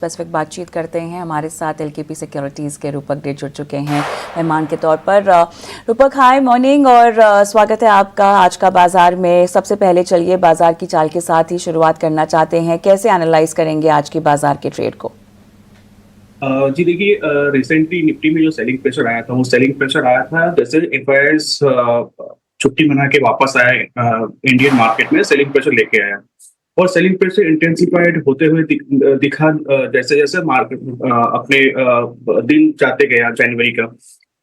Specific बातचीत करते हैं। हमारे साथ एलकेपी सिक्योरिटीज़ के रूपक डे जुड़ चुके हैं मेहमान के तौर पर। रूपक, हाय मॉर्निंग और स्वागत है आपका आज का बाजार में। सबसे पहले चलिए बाजार की चाल के साथ ही शुरुआत करना चाहते हैं। कैसे एनालाइज करेंगे आज की बाजार के ट्रेड को? जी देखिए, रिसेंटली निफ्टी में जो सेलिंग प्रेशर आया था वो सेलिंग प्रेशर आया था जैसे एफआईआईज छुट्टी मना के वापस आए इंडियन मार्केट में सेलिंग प्रेशर लेके आया और सेलिंग प्रेशर इंटेंसिफाइड होते हुए दिखा जैसे जैसे मार्केट अपने दिन जाते गया जनवरी का।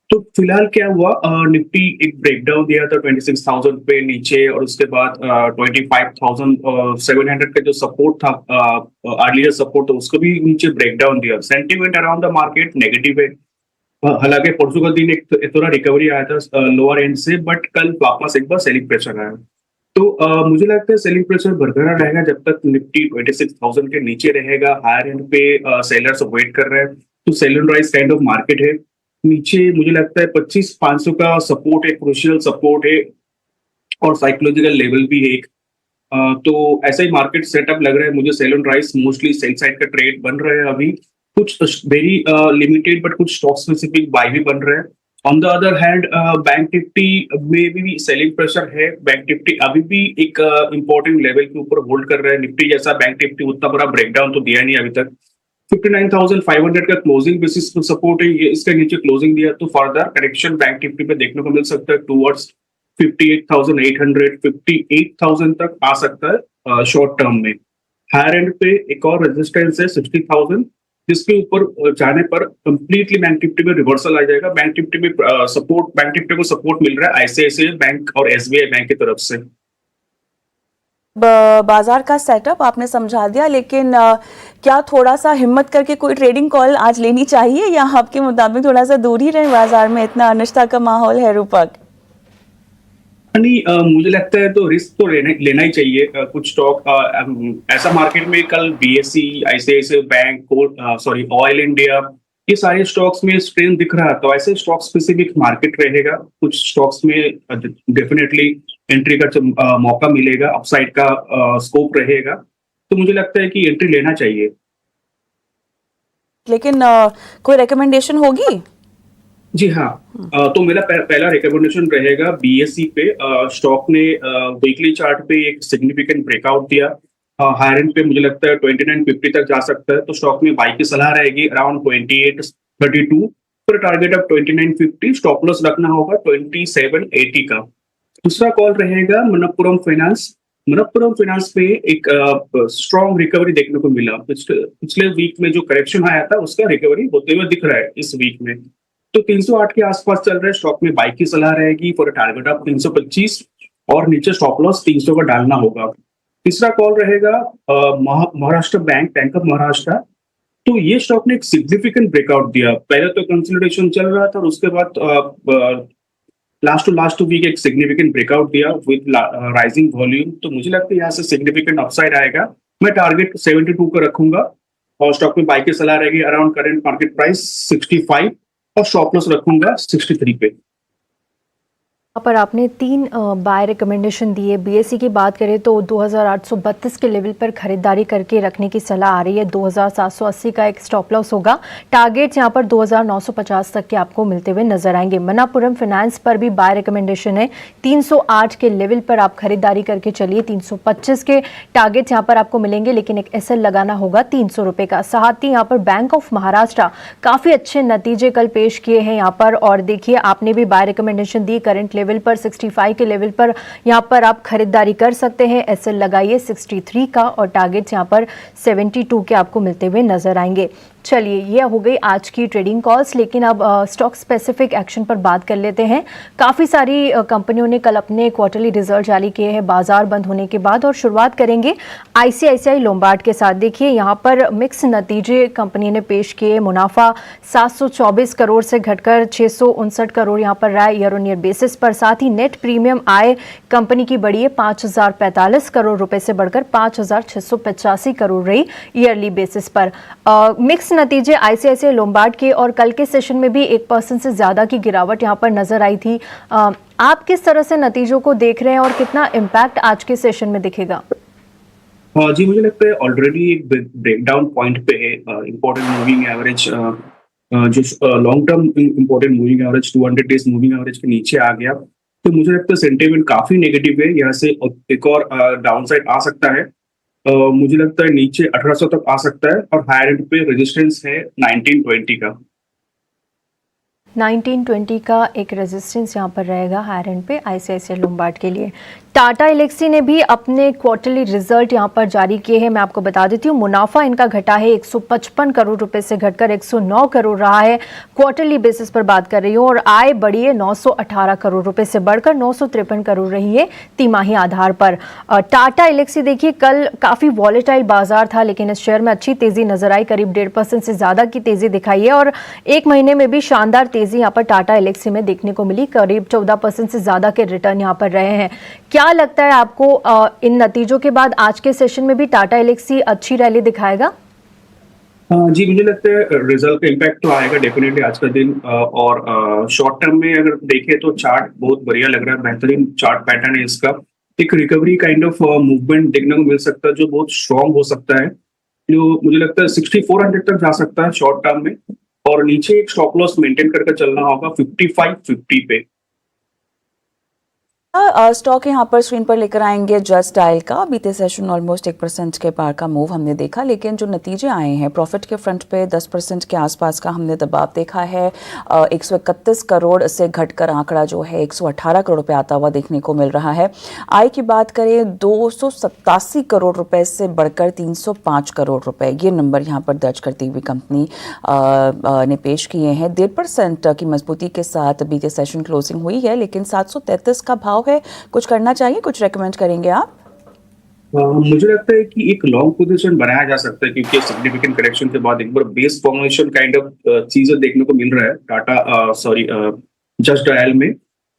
तो फिलहाल क्या हुआ, निफ्टी एक ब्रेकडाउन दिया था 26,000 पे नीचे और उसके बाद 25,700 का जो सपोर्ट था, अर्लियर सपोर्ट, तो उसको भी नीचे ब्रेकडाउन दिया। Sentiment around the market negative है। हालांकि परसों का दिन एक थोड़ा रिकवरी आया था लोअर एंड से, बट कल वापस एक बार सेलिंग प्रेशर आया। तो मुझे लगता है सेलिंग प्रेशर बरकरार रहेगा जब तक निफ्टी 26,000 के नीचे रहेगा। हायर एंड पे सेलर्स वेट कर रहे हैं, तो sell and rise kind of market है। नीचे मुझे लगता है 25,500 का सपोर्ट है, क्रूशियल सपोर्ट है और साइकोलॉजिकल लेवल भी है एक। तो ऐसा ही मार्केट सेटअप लग रहा है मुझे। Sell and rise mostly sell side का ट्रेड बन रहे हैं अभी, कुछ वेरी लिमिटेड बट कुछ स्टॉक स्पेसिफिक बाय भी बन रहे हैं। On the other hand bank Nifty में भी सेलिंग प्रेशर है। बैंक निफ्टी अभी भी एक इंपॉर्टेंट लेवल के ऊपर होल्ड कर रहा है। निफ्टी जैसा बैंक निफ्टी उतना बड़ा ब्रेकडाउन तो दिया नहीं अभी तक। 59,500 का क्लोजिंग बेसिस पर सपोर्ट है, ये इसके नीचे क्लोजिंग दिया तो फर्दर करेक्शन बैंक निफ्टी पे देखने को मिल सकता है टूवर्ड्स 58,800, 58,000 तक आ सकता है शॉर्ट टर्म में। हायर एंड पे एक और रेजिस्टेंस है 60,000, जिसके ऊपर जाने पर कंप्लीटली बैंक निफ्टी में रिवर्सल आ जाएगा। बैंक निफ्टी में सपोर्ट, बैंक निफ्टी को सपोर्ट मिल रहा है आईसीआईसीआई बैंक और एसबीआई बैंक की तरफ से। बाजार का सेटअप आपने समझा दिया, लेकिन क्या थोड़ा सा हिम्मत करके कोई ट्रेडिंग कॉल आज लेनी चाहिए या आपके मुताबिक थोड़ा सा दूर ही रहे बाजार में? इतना अनिश्चितता का माहौल है रूपक। नहीं, मुझे लगता है तो रिस्क तो लेना ही चाहिए। कुछ स्टॉक ऐसा मार्केट में कल BSE, ICICI bank, oil India, ये सारे स्टॉक्स में स्ट्रेन दिख रहा है, तो ऐसे स्टॉक स्पेसिफिक मार्केट रहेगा। कुछ स्टॉक्स में डेफिनेटली एंट्री का मौका मिलेगा, अपसाइड का स्कोप रहेगा, तो मुझे लगता है कि एंट्री लेना चाहिए। लेकिन कोई रिकमेंडेशन होगी? जी हाँ, तो मेरा पहला रिकमेंडेशन रहेगा बीएसई पे। स्टॉक ने वीकली चार्ट पे एक सिग्निफिकेंट ब्रेकआउट दिया। हायर एंड पे मुझे लगता है 2950 तक जा सकता है, तो स्टॉक में बाई की सलाह रहेगी अराउंड 2832 पर टारगेट ऑफ 2950। स्टॉप लॉस रखना होगा 2780 का। दूसरा कॉल रहेगा मनप्पुरम फाइनेंस। मनप्पुरम फाइनेंस पे एक स्ट्रॉन्ग रिकवरी देखने को मिला। पिछले वीक में जो करेक्शन आया था उसका रिकवरी होते हुए दिख रहा है इस वीक में, तो 308 के आसपास चल रहे स्टॉक में बाई की सलाह रहेगी फॉर टारगेट ऑफ 325 और नीचे स्टॉप लॉस 300 का डालना होगा। तीसरा कॉल रहेगा Maharashtra bank, bank of Maharashtra. तो ये स्टॉक ने एक सिग्निफिकेंट ब्रेकआउट दिया। पहले तो कंसोलिडेशन चल रहा था और उसके बाद लास्ट टू वीक एक सिग्निफिकेंट ब्रेकआउट दिया विद राइजिंग वॉल्यूम, तो मुझे लगता है यहाँ से सिग्निफिकेंट अपसाइड आएगा। मैं टारगेट 72 का रखूंगा और स्टॉक में बाई की सलाह रहेगी अराउंड करंट मार्केट प्राइस 65 और स्टॉप लॉस रखूंगा 63 पे। पर आपने 3 बाय रिकमेंडेशन दिए। बीएसई की बात करें तो 2832 के लेवल पर खरीदारी करके रखने की सलाह आ रही है। 2780 का एक स्टॉप लॉस होगा। टारगेट्स यहां पर 2950 तक के आपको मिलते हुए नजर आएंगे। मनप्पुरम फाइनेंस पर भी बाय रिकमेंडेशन है। 308 के लेवल पर आप खरीदारी करके चलिए। 325 के टारगेट्स यहां पर आपको मिलेंगे, लेकिन एक एसएल लगाना होगा 300 रुपए का। साथ ही यहाँ पर बैंक ऑफ महाराष्ट्र काफी अच्छे नतीजे कल पेश किए हैं यहाँ पर, और देखिए आपने भी बाय रिकमेंडेशन दी। करंट लेवल पर 65 के लेवल पर यहां पर आप खरीदारी कर सकते हैं। एसएल लगाइए 63 का और टारगेट्स यहां पर 72 के आपको मिलते हुए नजर आएंगे। चलिए, ये हो गई आज की ट्रेडिंग कॉल्स, लेकिन अब स्टॉक स्पेसिफिक एक्शन पर बात कर लेते हैं। काफ़ी सारी कंपनियों ने कल अपने क्वार्टरली रिजल्ट जारी किए हैं बाजार बंद होने के बाद, और शुरुआत करेंगे आईसीआईसीआई लोम्बार्ड के साथ। देखिए यहाँ पर मिक्स नतीजे कंपनी ने पेश किए। मुनाफा 724 करोड़ से घटकर 659 करोड़ यहाँ पर रहा है ईयर ऑन ईयर बेसिस पर। साथ ही नेट प्रीमियम आय कंपनी की बढ़ी है 5045 करोड़ रुपए से बढ़कर 5685 करोड़ रही ईयरली बेसिस पर। मिक्स नतीजे आईसीआईसीआई लोम्बार्ड के, और कल के सेशन में भी 1% से ज्यादा की गिरावट यहां पर नजर आई थी। आप किस तरह से नतीजों को देख रहे हैं और कितना इम्पैक्ट आज के सेशन में दिखेगा? जी मुझे लगता है ऑलरेडी एक ब्रेकडाउन पॉइंट पे है। इम्पोर्टेंट मूविंग एवरेज जो long term important moving average 200 days moving average के नीचे आ गया, तो मुझे लगता है सेंटिमेंट काफी नेगेटिव है। यहाँ से एक और डाउन साइड आ सकता है। मुझे लगता है नीचे 1800 तक आ सकता है और हायर एंड पे रेजिस्टेंस है 1920 का। 1920 का एक रेजिस्टेंस यहाँ पर रहेगा हायर एंड पे आईसीआईसीआई लोम्बार्ड के लिए। टाटा एलेक्सी ने भी अपने क्वार्टरली रिजल्ट यहाँ पर जारी किए हैं। मैं आपको बता देती हूँ, मुनाफा इनका घटा है 155 करोड़ रुपए से घटकर 109 करोड़ रहा है, क्वार्टरली बेसिस पर बात कर रही हूँ। और आय बढ़ी है 918 करोड़ रुपए से बढ़कर 953 करोड़ रही है तिमाही आधार पर। टाटा एलेक्सी देखिए, कल काफी वॉलेटाइल बाजार था, लेकिन इस शेयर में अच्छी तेजी नजर आई, करीब 1.5% से ज्यादा की तेजी दिखाई है। और एक महीने में भी शानदार तेजी यहाँ पर टाटा एलेक्सी में देखने को मिली, करीब 14% से ज्यादा के रिटर्न यहाँ पर रहे हैं। क्या लगता है आपको इन नतीजों के बाद आज के सेशन में भी टाटा एलेक्सी अच्छी रैली दिखाएगा? जी मुझे लगता है रिजल्ट का इम्पैक्ट तो आएगा डेफिनेटली आज का दिन। और शॉर्ट टर्म में अगर देखें तो चार्ट बहुत बढ़िया लग रहा है, बेहतरीन चार्ट पैटर्न है इसका। एक रिकवरी काइंड ऑफ मूवमेंट देखने को मिल सकता है जो बहुत स्ट्रांग हो सकता है, जो मुझे लगता है 6400 तक जा सकता है शॉर्ट टर्म में। और नीचे एक स्टॉप लॉस मेंटेन करके चलना होगा 5550 पे। स्टॉक यहाँ पर स्क्रीन पर लेकर आएंगे जस्ट डायल का। बीते सेशन ऑलमोस्ट 1% के पार का मूव हमने देखा, लेकिन जो नतीजे आए हैं प्रॉफिट के फ्रंट पे 10% के आसपास का हमने दबाव देखा है। 131 करोड़ से घटकर आंकड़ा जो है 118 करोड़ पे आता हुआ देखने को मिल रहा है। आय की बात करें 287 करोड़ रुपए से बढ़कर 305 करोड़ रुपए, ये नंबर यहाँ पर दर्ज करती हुई कंपनी ने पेश किए हैं। 1.5% की मजबूती के साथ बीते सेशन क्लोजिंग हुई है, लेकिन 733 का भाव है। कुछ करना चाहिए, कुछ रेकमेंड करेंगे आप? मुझे लगता है कि एक लॉन्ग पोजीशन बनाया जा सकता है, क्योंकि सिग्निफिकेंट करेक्शन के बाद एक बार बेस फॉर्मेशन काइंड ऑफ चीजें देखने को मिल रहा है टाटा जस्ट डायल में।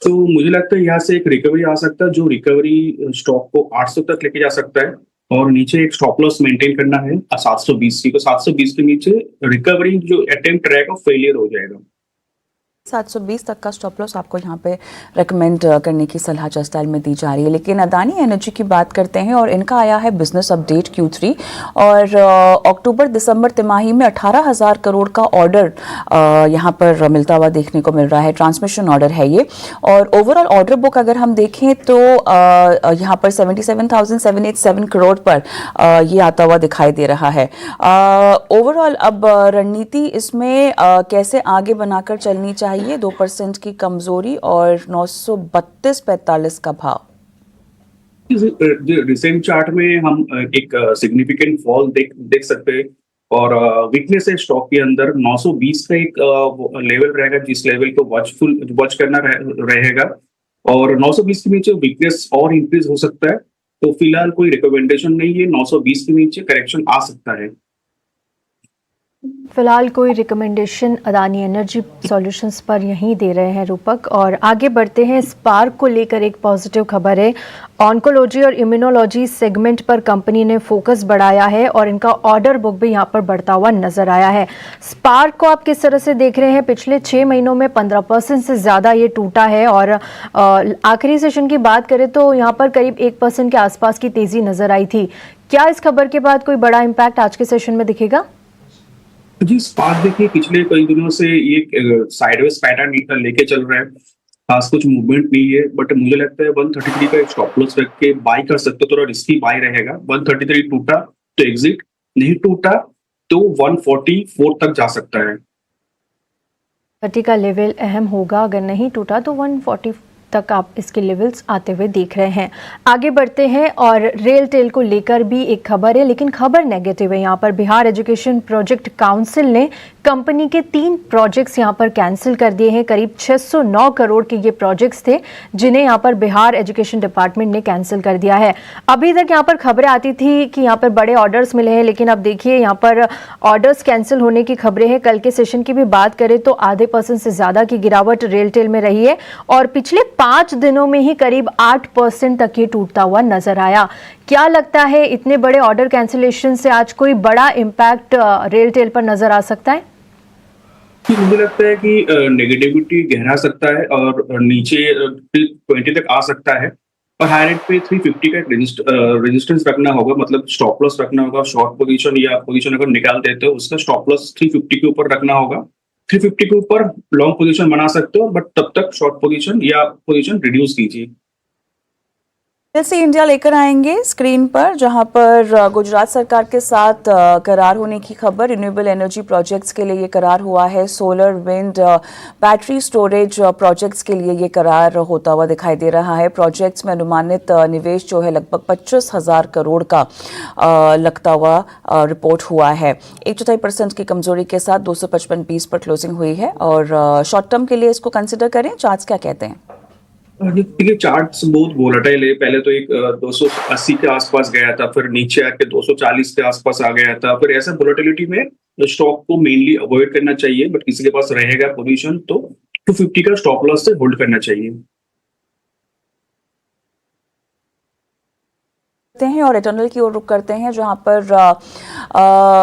तो मुझे लगता है यहाँ से एक रिकवरी आ सकता है, जो रिकवरी स्टॉक को 800 तक लेके जा सकता है। और नीचे एक स्टॉप लॉस मेंटेन करना है 720 की, तो 720 के नीचे रिकवरी जो अटेम्प्ट रहेगा फेलियर हो जाएगा। 720 तक का स्टॉप लॉस आपको यहाँ पे रेकमेंड करने की सलाह जस्ट डायल में दी जा रही है। लेकिन अदानी एनर्जी की बात करते हैं और इनका आया है बिजनेस अपडेट Q3 और अक्टूबर दिसंबर तिमाही में 18,000 करोड़ का ऑर्डर यहाँ पर मिलता हुआ देखने को मिल रहा है। ट्रांसमिशन ऑर्डर है ये। और ओवरऑल ऑर्डर बुक अगर हम देखें तो यहाँ पर 77,787 करोड़ पर ये आता हुआ दिखाई दे रहा है। ओवरऑल अब रणनीति इसमें कैसे आगे बनाकर चलनी चाहिए? 2% की कमजोरी और 932.45 का भाव। रिसेंट चार्ट में हम एक सिग्निफिकेंट फॉल देख सकते हैं। और वीकनेस है स्टॉक के अंदर 920 का एक लेवल रहेगा, जिस लेवल को वॉच करना रहेगा। और 920 के नीचे वीकनेस और इंक्रीज हो सकता है, तो फिलहाल कोई रिकमेंडेशन नहीं है। 920 के नीचे करेक्शन आ सकता है। फिलहाल कोई रिकमेंडेशन अदानी एनर्जी सॉल्यूशंस पर यहीं दे रहे हैं रूपक। और आगे बढ़ते हैं, स्पार्क को लेकर एक पॉजिटिव खबर है। ऑन्कोलॉजी और इम्यूनोलॉजी सेगमेंट पर कंपनी ने फोकस बढ़ाया है और इनका ऑर्डर बुक भी यहाँ पर बढ़ता हुआ नजर आया है। स्पार्क को आप किस तरह से देख रहे हैं? पिछले 6 महीनों में 15% से ज़्यादा ये टूटा है और आखिरी सेशन की बात करें तो यहाँ पर करीब 1% के आसपास की तेज़ी नजर आई थी। क्या इस खबर के बाद कोई बड़ा इम्पैक्ट आज के सेशन में दिखेगा? जी स्पार्क देखिए पिछले कई दिनों से ये साइडवेज पैटर्न लेके चल रहा है, खास कुछ मूवमेंट नहीं है। बट मुझे लगता है 133 का एक स्टॉप लॉस रख के बाय कर सकते हो, थोड़ा रिस्की बाय रहेगा। 133 टूटा तो एग्जिट, नहीं टूटा तो 144 तक जा सकता है। 30 का लेवल अहम होगा, अगर नहीं टूटा तो 140 तक आप इसके लेवल्स आते हुए देख रहे हैं। आगे बढ़ते हैं और रेल टेल को लेकर भी एक खबर है, लेकिन खबर नेगेटिव है। यहाँ पर बिहार एजुकेशन प्रोजेक्ट काउंसिल ने कंपनी के 3 प्रोजेक्ट्स यहाँ पर कैंसिल कर दिए हैं। करीब 609 करोड़ के ये प्रोजेक्ट्स थे जिन्हें यहाँ पर बिहार एजुकेशन डिपार्टमेंट ने कैंसिल कर दिया है। अभी तक यहाँ पर खबरें आती थी कि यहाँ पर बड़े ऑर्डर्स मिले हैं, लेकिन अब देखिए यहाँ पर ऑर्डर्स कैंसिल होने की खबरें हैं। कल के सेशन की भी बात करें तो आधे % से ज्यादा की गिरावट रेल टेल में रही है और पिछले 5 दिनों में ही करीब 8% तक ये टूटता हुआ नजर आया। क्या लगता है इतने बड़े ऑर्डर कैंसिलेशन से आज कोई बड़ा इम्पैक्ट रेल टेल पर नजर आ सकता है? मुझे लगता है कि नेगेटिविटी गहरा सकता है और नीचे 20 तक आ सकता है। और हाई रेट पे 350 का एक रेजिस्टेंस रखना होगा, मतलब स्टॉप लॉस रखना होगा। शॉर्ट पोजीशन या पोजीशन अगर निकाल देते हो उसका स्टॉप लॉस 350 के ऊपर रखना होगा। 350 के ऊपर लॉन्ग पोजीशन बना सकते हो, बट तब तक शॉर्ट पोजीशन या पोजीशन रिड्यूस कीजिए। जैसे इंडिया लेकर आएंगे स्क्रीन पर, जहां पर गुजरात सरकार के साथ करार होने की खबर। रिन्यूएबल एनर्जी प्रोजेक्ट्स के लिए ये करार हुआ है। Solar, wind, battery storage projects के लिए ये करार होता हुआ दिखाई दे रहा है। प्रोजेक्ट्स में अनुमानित निवेश जो है लगभग 25,000 करोड़ का लगता हुआ रिपोर्ट हुआ है। 1.4% की कमजोरी के साथ 255.20 पर क्लोजिंग हुई है। और शॉर्ट टर्म के लिए इसको कंसिडर करें, चार्ट्स क्या कहते हैं? देखिए, चार्ट्स बहुत वोलेटाइल है। पहले तो एक 280 के आसपास गया था, फिर नीचे आके 240 के आसपास आ गया था। फिर ऐसा वोलेटिलिटी में स्टॉक को मेनली अवॉइड करना चाहिए, बट किसी के पास रहेगा पोजीशन तो 250 का स्टॉप लॉस से होल्ड करना चाहिए। हैं और इटर्नल की ओर रुख करते हैं, जहां पर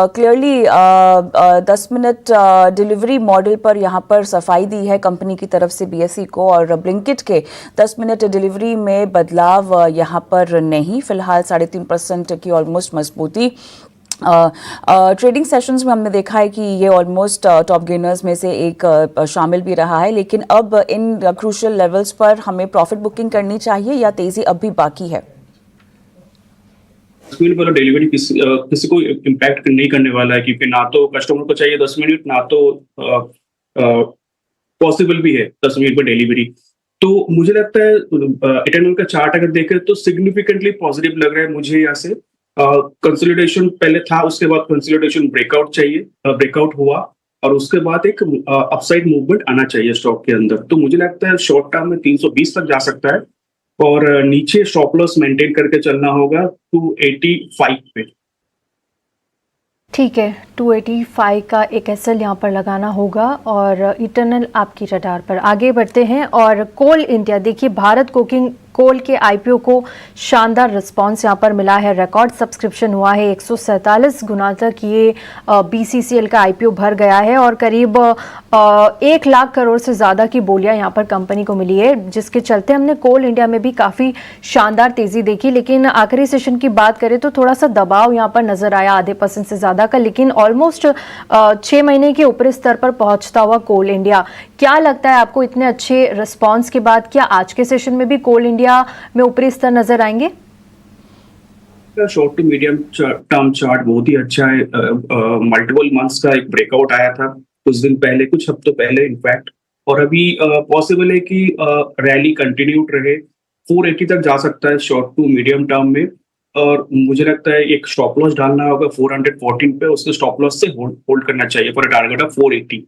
क्लियरली 10 मिनट डिलीवरी मॉडल पर यहां पर सफाई दी है कंपनी की तरफ से बीएसई को। और ब्लिंकिट के 10 मिनट डिलीवरी में बदलाव यहां पर नहीं। फिलहाल 3.5% की ऑलमोस्ट मजबूती। ट्रेडिंग सेशंस में हमने देखा है कि ये ऑलमोस्ट टॉप गेनर्स में से एक शामिल भी रहा है। लेकिन अब इन क्रूशियल लेवल्स पर हमें प्रॉफिट बुकिंग करनी चाहिए या तेजी अब भी बाकी है? स्पीड वाला डिलीवरी किसी को इम्पैक्ट नहीं करने वाला है, क्योंकि ना तो कस्टमर को चाहिए 10 मिनट, ना तो पॉसिबल भी है 10 मिनट में डिलीवरी। तो मुझे लगता है इटर्नल का चार्ट अगर देखें तो सिग्निफिकेंटली पॉजिटिव लग रहा है मुझे। यहाँ से कंसोलिडेशन पहले था, उसके बाद कंसोलिडेशन ब्रेकआउट चाहिए, ब्रेकआउट हुआ और उसके बाद एक अपसाइड मूवमेंट आना चाहिए स्टॉक के अंदर। तो मुझे लगता है शॉर्ट टर्म में 320 तक जा सकता है और नीचे स्टॉप लॉस मेंटेन करके चलना होगा 285 पे। ठीक है, 285 का एक एसएल यहाँ पर लगाना होगा और इटर्नल आपकी रडार पर। आगे बढ़ते हैं और कोल इंडिया, देखिए भारत कोकिंग कोल के आईपीओ को शानदार रिस्पांस यहाँ पर मिला है। रिकॉर्ड सब्सक्रिप्शन हुआ है, 147 गुना तक ये बीसीसीएल का आईपीओ भर गया है और करीब 1 लाख करोड़ से ज़्यादा की बोलियां यहाँ पर कंपनी को मिली है, जिसके चलते हमने कोल इंडिया में भी काफ़ी शानदार तेज़ी देखी। लेकिन आखिरी सेशन की बात करें तो थोड़ा सा दबाव यहाँ पर नज़र आया, आधे % से ज़्यादा का, लेकिन ऑलमोस्ट 6 महीने के ऊपरी स्तर पर पहुँचता हुआ कोल इंडिया। क्या लगता है आपको इतने अच्छे रिस्पॉन्स के बाद, क्या आज के सेशन में भी कोल इंडिया में ऊपरी स्तर नजर आएंगे? Short to medium term chart बहुत ही अच्छा है। मल्टीपल मंथ्स का एक ब्रेकआउट आया था कुछ दिन पहले, कुछ हफ्तों पहले इनफैक्ट, और अभी पॉसिबल है कि रैली कंटिन्यूड रहे, 480 तक जा सकता है शॉर्ट टू मीडियम टर्म में। और मुझे लगता है एक स्टॉप लॉस डालना होगा 414 पे, उसके स्टॉप लॉस से होल्ड करना चाहिए फॉर अ टारगेट ऑफ 480।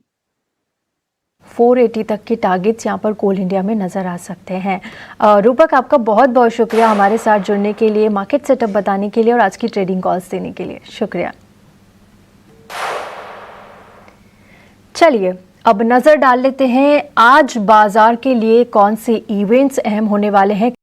480 तक के टारगेट्स यहाँ पर कोल इंडिया में नज़र आ सकते हैं। रूपक, आपका बहुत बहुत शुक्रिया हमारे साथ जुड़ने के लिए, मार्केट सेटअप बताने के लिए और आज की ट्रेडिंग कॉल्स देने के लिए। शुक्रिया। चलिए अब नज़र डाल लेते हैं आज बाजार के लिए कौन से इवेंट्स अहम होने वाले हैं।